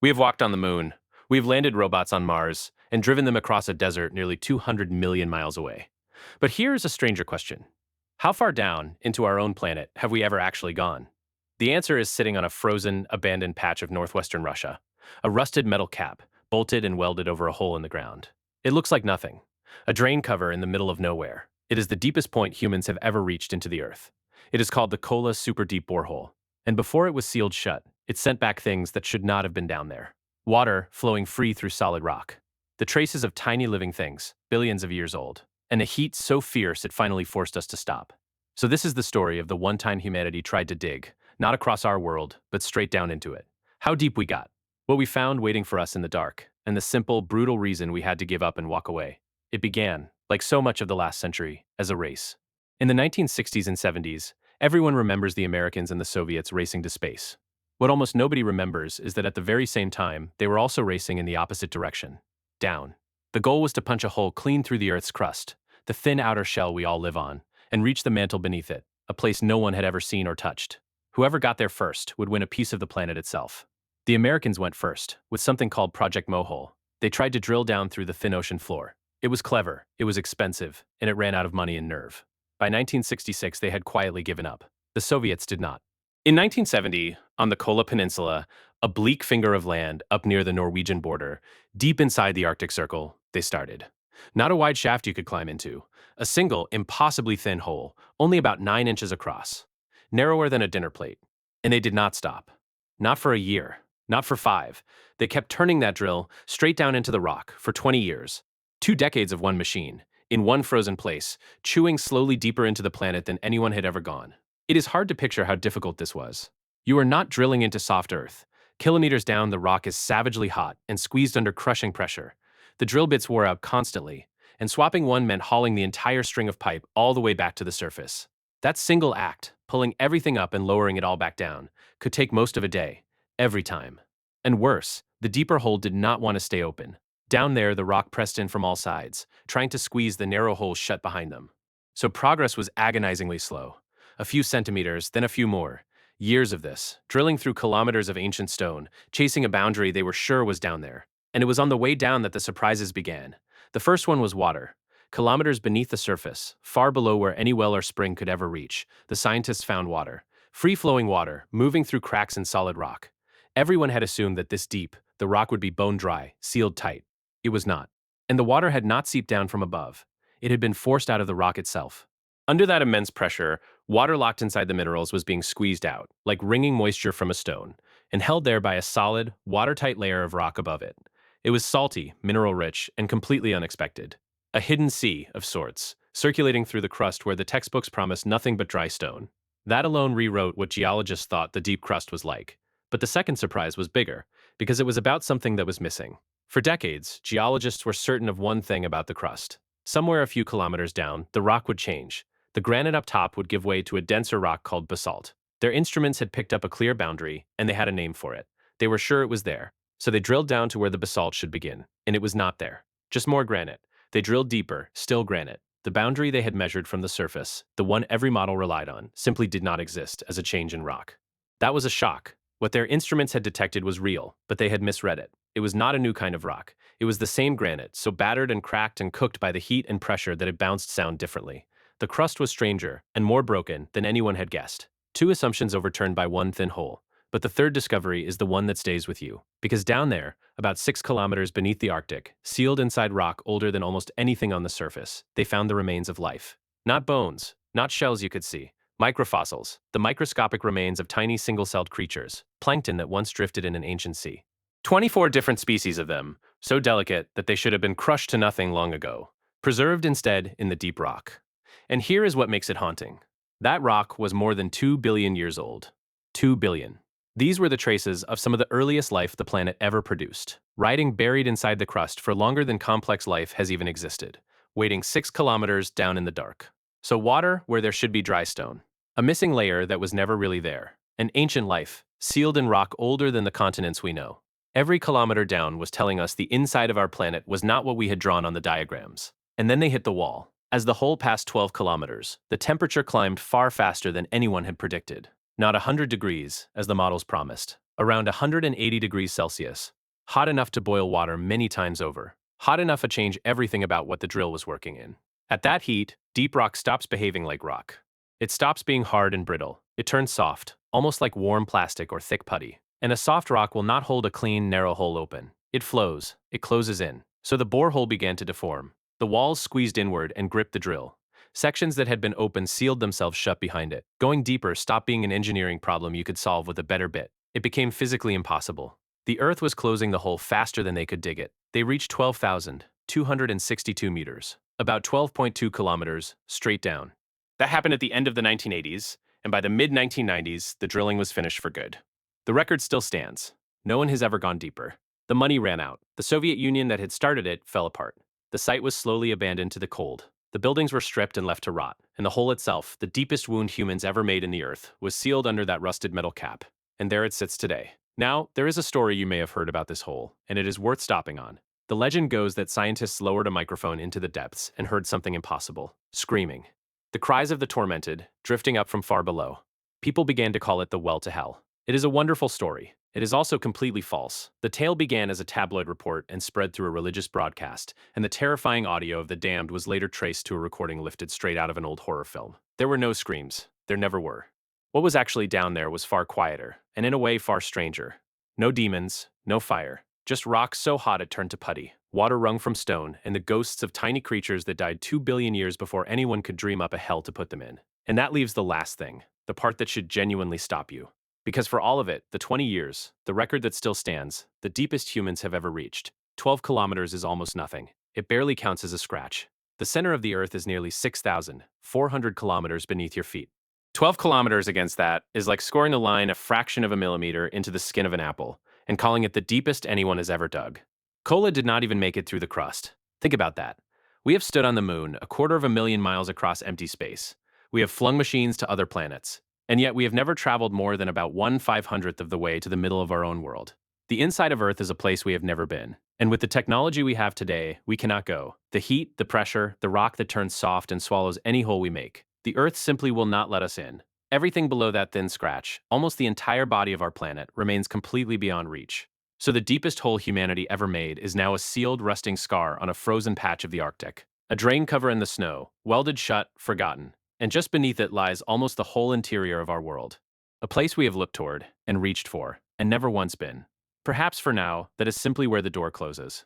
We have walked on the moon. We have landed robots on Mars and driven them across a desert nearly 200 million miles away. But here's a stranger question. How far down into our own planet have we ever actually gone? The answer is sitting on a frozen, abandoned patch of northwestern Russia, a rusted metal cap, bolted and welded over a hole in the ground. It looks like nothing, a drain cover in the middle of nowhere. It is the deepest point humans have ever reached into the Earth. It is called the Kola Superdeep Borehole, and before it was sealed shut, it sent back things that should not have been down there. Water flowing free through solid rock. The traces of tiny living things, billions of years old. And a heat so fierce it finally forced us to stop. So this is the story of the one time humanity tried to dig, not across our world, but straight down into it. How deep we got. What we found waiting for us in the dark. And the simple, brutal reason we had to give up and walk away. It began, like so much of the last century, as a race. In the 1960s and 70s, everyone remembers the Americans and the Soviets racing to space. What almost nobody remembers is that at the very same time, they were also racing in the opposite direction. Down. The goal was to punch a hole clean through the Earth's crust, the thin outer shell we all live on, and reach the mantle beneath it, a place no one had ever seen or touched. Whoever got there first would win a piece of the planet itself. The Americans went first, with something called Project Mohole. They tried to drill down through the thin ocean floor. It was clever, it was expensive, and it ran out of money and nerve. By 1966, they had quietly given up. The Soviets did not. In 1970, on the Kola Peninsula, a bleak finger of land up near the Norwegian border, deep inside the Arctic Circle, they started. Not a wide shaft you could climb into, a single, impossibly thin hole, only about 9 inches across, narrower than a dinner plate. And they did not stop. Not for a year, not for 5. They kept turning that drill straight down into the rock for 20 years. 2 decades of one machine, in one frozen place, chewing slowly deeper into the planet than anyone had ever gone. It is hard to picture how difficult this was. You are not drilling into soft earth. Kilometers down, the rock is savagely hot and squeezed under crushing pressure. The drill bits wore out constantly, and swapping one meant hauling the entire string of pipe all the way back to the surface. That single act, pulling everything up and lowering it all back down, could take most of a day, every time. And worse, the deeper hole did not want to stay open. Down there, the rock pressed in from all sides, trying to squeeze the narrow hole shut behind them. So progress was agonizingly slow. A few centimeters, then a few more. Years of this, drilling through kilometers of ancient stone, chasing a boundary they were sure was down there. And it was on the way down that the surprises began. The first one was water. Kilometers beneath the surface, far below where any well or spring could ever reach, the scientists found water. Free-flowing water, moving through cracks in solid rock. Everyone had assumed that this deep, the rock would be bone dry, sealed tight. It was not. And the water had not seeped down from above. It had been forced out of the rock itself. Under that immense pressure, water locked inside the minerals was being squeezed out, like wringing moisture from a stone, and held there by a solid, watertight layer of rock above it. It was salty, mineral-rich, and completely unexpected. A hidden sea, of sorts, circulating through the crust where the textbooks promised nothing but dry stone. That alone rewrote what geologists thought the deep crust was like. But the second surprise was bigger, because it was about something that was missing. For decades, geologists were certain of one thing about the crust. Somewhere a few kilometers down, the rock would change. The granite up top would give way to a denser rock called basalt. Their instruments had picked up a clear boundary, and they had a name for it. They were sure it was there, so they drilled down to where the basalt should begin, and it was not there. Just more granite. They drilled deeper, still granite. The boundary they had measured from the surface, the one every model relied on, simply did not exist as a change in rock. That was a shock. What their instruments had detected was real, but they had misread it. It was not a new kind of rock. It was the same granite, so battered and cracked and cooked by the heat and pressure that it bounced sound differently. The crust was stranger and more broken than anyone had guessed. 2 assumptions overturned by one thin hole. But the third discovery is the one that stays with you. Because down there, about 6 kilometers beneath the Arctic, sealed inside rock older than almost anything on the surface, they found the remains of life. Not bones, not shells you could see. Microfossils, the microscopic remains of tiny single-celled creatures, plankton that once drifted in an ancient sea. 24 different species of them, so delicate that they should have been crushed to nothing long ago, preserved instead in the deep rock. And here is what makes it haunting. That rock was more than 2 billion years old. 2 billion. These were the traces of some of the earliest life the planet ever produced, riding buried inside the crust for longer than complex life has even existed, waiting 6 kilometers down in the dark. So water where there should be dry stone. A missing layer that was never really there. An ancient life, sealed in rock older than the continents we know. Every kilometer down was telling us the inside of our planet was not what we had drawn on the diagrams. And then they hit the wall. As the hole passed 12 kilometers, the temperature climbed far faster than anyone had predicted. Not 100 degrees, as the models promised. Around 180 degrees Celsius. Hot enough to boil water many times over. Hot enough to change everything about what the drill was working in. At that heat, deep rock stops behaving like rock. It stops being hard and brittle. It turns soft, almost like warm plastic or thick putty. And a soft rock will not hold a clean, narrow hole open. It flows. It closes in. So the borehole began to deform. The walls squeezed inward and gripped the drill. Sections that had been open sealed themselves shut behind it. Going deeper stopped being an engineering problem you could solve with a better bit. It became physically impossible. The Earth was closing the hole faster than they could dig it. They reached 12,262 meters, about 12.2 kilometers, straight down. That happened at the end of the 1980s, and by the mid-1990s, the drilling was finished for good. The record still stands. No one has ever gone deeper. The money ran out. The Soviet Union that had started it fell apart. The site was slowly abandoned to the cold. The buildings were stripped and left to rot, and the hole itself, the deepest wound humans ever made in the earth, was sealed under that rusted metal cap. And there it sits today. Now, there is a story you may have heard about this hole, and it is worth stopping on. The legend goes that scientists lowered a microphone into the depths and heard something impossible, screaming. The cries of the tormented, drifting up from far below. People began to call it the well to hell. It is a wonderful story. It is also completely false. The tale began as a tabloid report and spread through a religious broadcast, and the terrifying audio of the damned was later traced to a recording lifted straight out of an old horror film. There were no screams. There never were. What was actually down there was far quieter, and in a way far stranger. No demons, no fire, just rocks so hot it turned to putty, water wrung from stone, and the ghosts of tiny creatures that died 2 billion years before anyone could dream up a hell to put them in. And that leaves the last thing, the part that should genuinely stop you. Because for all of it, the 20 years, the record that still stands, the deepest humans have ever reached, 12 kilometers is almost nothing. It barely counts as a scratch. The center of the Earth is nearly 6,400 kilometers beneath your feet. 12 kilometers against that is like scoring a line a fraction of a millimeter into the skin of an apple and calling it the deepest anyone has ever dug. Kola did not even make it through the crust. Think about that. We have stood on the moon, 250,000 miles across empty space. We have flung machines to other planets. And yet we have never traveled more than about 1/500th of the way to the middle of our own world. The inside of Earth is a place we have never been. And with the technology we have today, we cannot go. The heat, the pressure, the rock that turns soft and swallows any hole we make. The Earth simply will not let us in. Everything below that thin scratch, almost the entire body of our planet, remains completely beyond reach. So the deepest hole humanity ever made is now a sealed, rusting scar on a frozen patch of the Arctic. A drain cover in the snow, welded shut, forgotten. And just beneath it lies almost the whole interior of our world. A place we have looked toward, and reached for, and never once been. Perhaps for now, that is simply where the door closes.